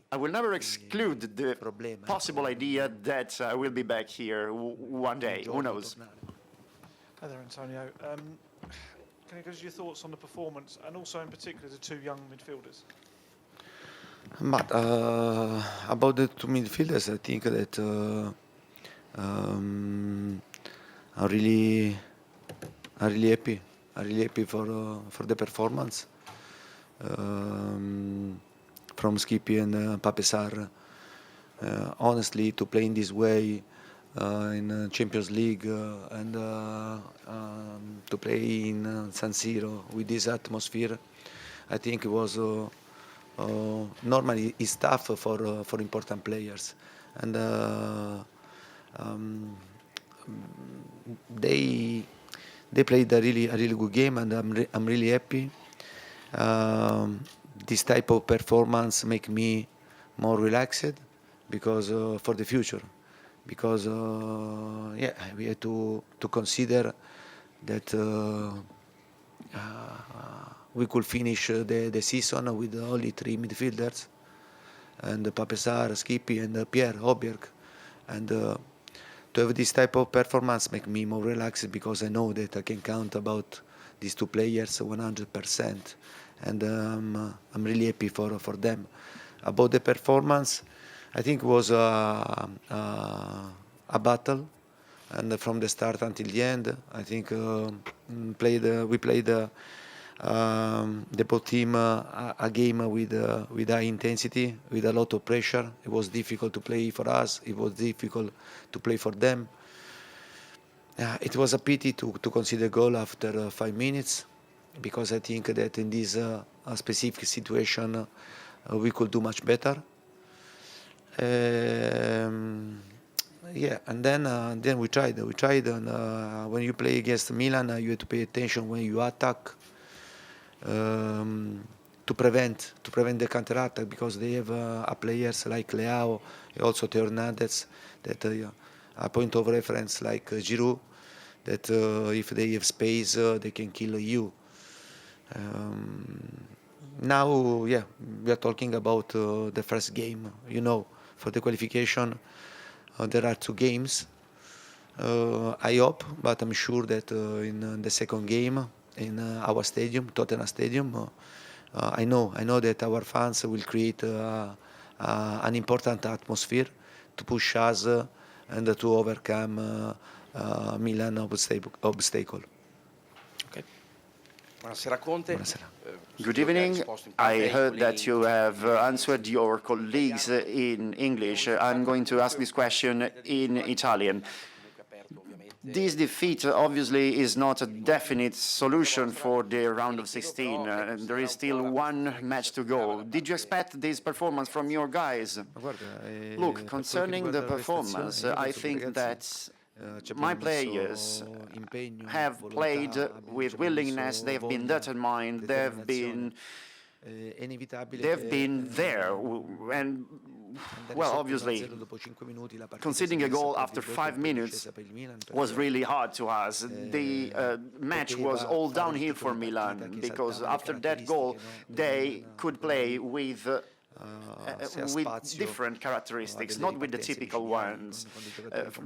I will never exclude the possible idea that I will be back here one day. Who knows? Hi there, Antonio. Can you give us your thoughts on the performance and also in particular the two young midfielders? But about the two midfielders, I think that I'm really happy. I'm really happy for the performance from Skippy and Papesar. Honestly, to play in this way in Champions League and to play in San Siro with this atmosphere, I think it was normally it's tough for important players, and they played a really good game, and I'm really happy. This type of performance make me more relaxed because for the future, because we have to consider that we could finish the season with only three midfielders, and Papesar, Skippy, and Pierre Hobjerg, and to have this type of performance make me more relaxed because I know that I can count about these two players 100%, and I'm really happy for them. About the performance, I think it was a battle, and from the start until the end, I think we played the both team a game with high intensity, with a lot of pressure. It was difficult to play for us. It was difficult to play for them. It was a pity to concede a goal after 5 minutes, because I think that in this specific situation we could do much better. And then we tried, and when you play against Milan, you have to pay attention when you attack to prevent the counter attack, because they have players like Leao, also Theo Hernandez, that a point of reference like Giroud, that if they have space they can kill you. Now we are talking about the first game. For the qualification there are 2 games. I hope, but I'm sure that in the second game in our stadium, Tottenham Stadium, I know that our fans will create an important atmosphere to push us and to overcome Milan obstacle. Okay. Buonasera, Conte. Buonasera. Good evening. I heard that you have answered your colleagues in English. I'm going to ask this question in Italian. This defeat obviously is not a definite solution for the round of 16. There is still one match to go. Did you expect this performance from your guys? Look, concerning the performance, I think that my players have played with willingness, they have been determined, they've been there, and well, obviously, conceding a goal after 5 minutes was really hard to us. The match was all downhill for Milan, because after that goal, they could play with different characteristics, not with the typical ones.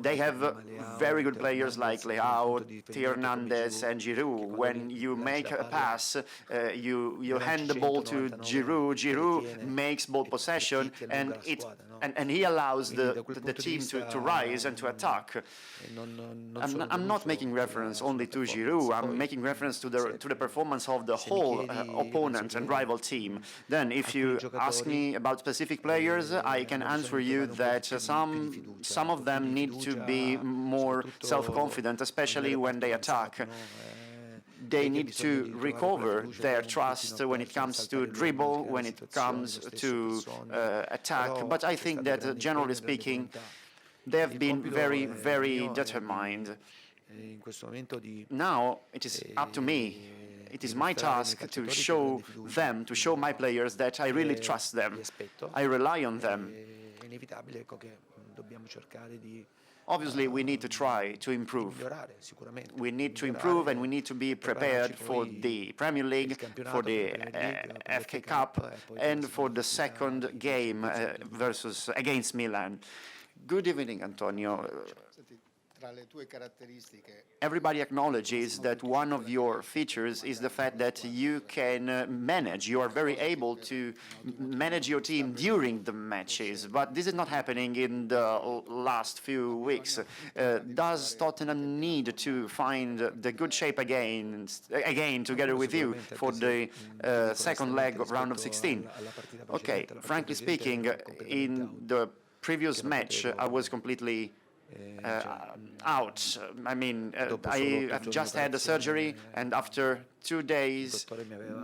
They have very good players like Leao, Theo Hernandez, and Giroud. When you make a pass, you hand the ball to Giroud. Giroud makes ball possession, and he allows the team to rise and to attack. I'm not making reference only to Giroud. I'm making reference to the performance of the whole opponent and rival team. Then, if you ask me about specific players, I can answer you that some of them need to be more self-confident, especially when they attack. They need to recover their trust when it comes to dribble, when it comes to attack. But I think that, generally speaking, they have been very, very determined. Now it is up to me. It is my task to show them, to show my players that I really trust them. I rely on them. Obviously, we need to try to improve. We need to improve, and we need to be prepared for the Premier League, for the FA Cup, and for the second game against Milan. Good evening, Antonio. Everybody acknowledges that one of your features is the fact that you can manage. You are very able to manage your team during the matches, but this is not happening in the last few weeks. Does Tottenham need to find the good shape again together with you for the second leg of round of 16? Okay, frankly speaking, in the previous match, I was completely out. I mean, I have just had the surgery, and after 2 days,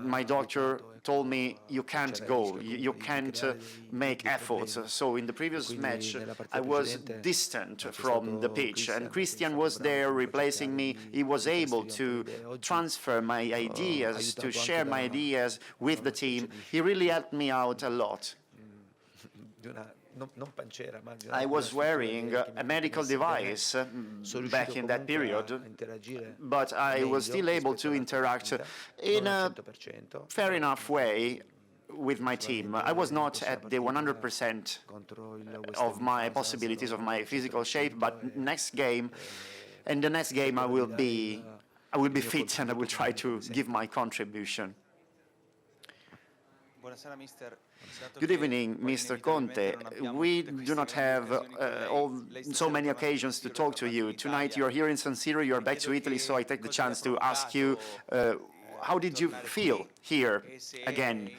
my doctor told me, you can't go, you can't make efforts. So in the previous match, I was distant from the pitch, and Cristiano was there replacing me. He was able to transfer my ideas, to share my ideas with the team. He really helped me out a lot. I was wearing a medical device back in that period, but I was still able to interact in a fair enough way with my team. I was not at the 100% of my possibilities, of my physical shape, but the next game I will be fit, and I will try to give my contribution. Good evening, Mr. Conte. We do not have so many occasions to talk to you. Tonight you're here in San Siro, you're back to Italy, so I take the chance to ask you, how did you feel here again?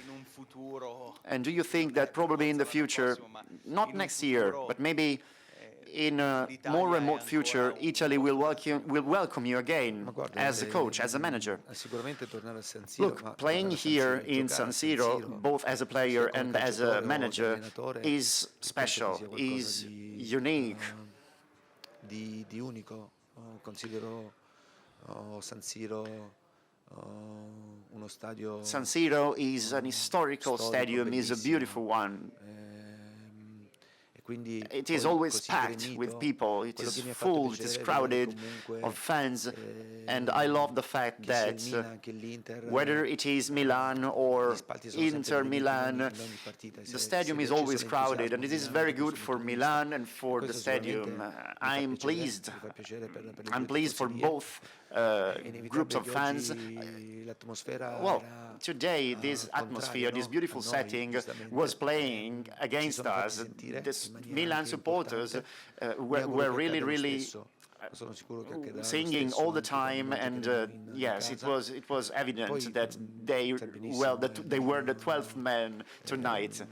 And do you think that probably in the future, not next year, but maybe in a more remote future, Italy will welcome you again as a coach, as a manager? Look, playing here in San Siro, both as a player and as a manager, is special, is unique. San Siro is an historical stadium, is a beautiful one. It is always packed with people, it is full, it is crowded of fans, and I love the fact that whether it is Milan or Inter Milan, the stadium is always crowded, and it is very good for Milan and for the stadium. I'm pleased for both groups of fans. Well, today this atmosphere, this beautiful setting was playing against us. The Milan supporters were really singing all the time, and yes, it was evident that they were the 12th man tonight.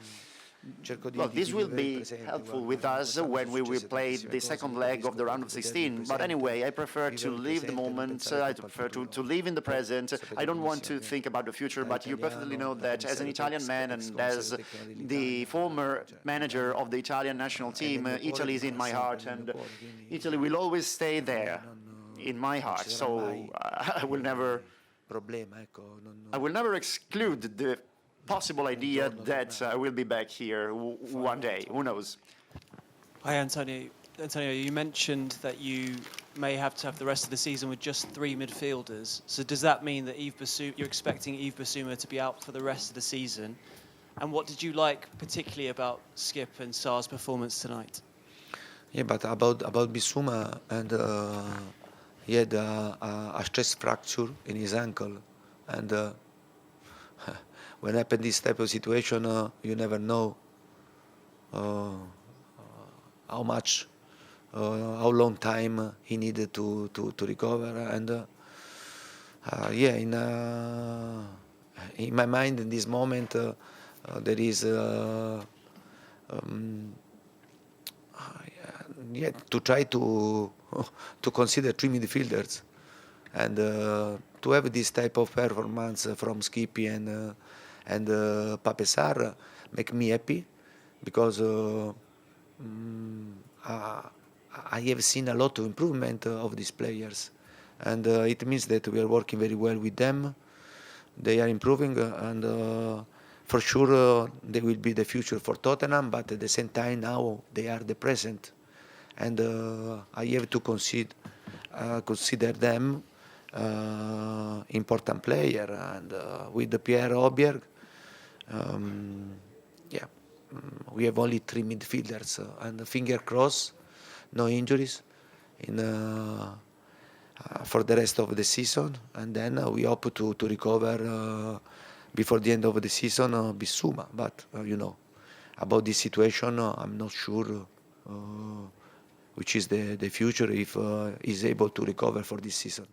Well, this will be helpful with us when we will play the second leg of the round of 16. But anyway, I prefer to live the moment. I prefer to live in the present. I don't want to think about the future, but you perfectly know that as an Italian man and as the former manager of the Italian national team, Italy is in my heart, and Italy will always stay there in my heart. So I will never exclude the possible idea that I will be back here one day. Who knows? Hi, Antonio. Antonio, you mentioned that you may have to have the rest of the season with just 3 midfielders. So does that mean that you're expecting Yves Bissouma to be out for the rest of the season? And what did you like particularly about Skip and Sar's performance tonight? Yeah, but about Bissouma, and he had a stress fracture in his ankle, and when happen this type of situation, you never know how long time he needed to recover. And yeah, in my mind, in this moment, there is to try to consider 3 midfielders, and to have this type of performance from Skippy and Pape Sarr make me happy, because I have seen a lot of improvement of these players, and it means that we are working very well with them. They are improving, and for sure they will be the future for Tottenham, but at the same time now they are the present. and I have to consider them important player, and with Pierre Obier, we have only 3 midfielders, and finger crossed, no injuries for the rest of the season, and then we hope to recover before the end of the season Bissouma. But about this situation, I'm not sure which is the future if he's able to recover for this season.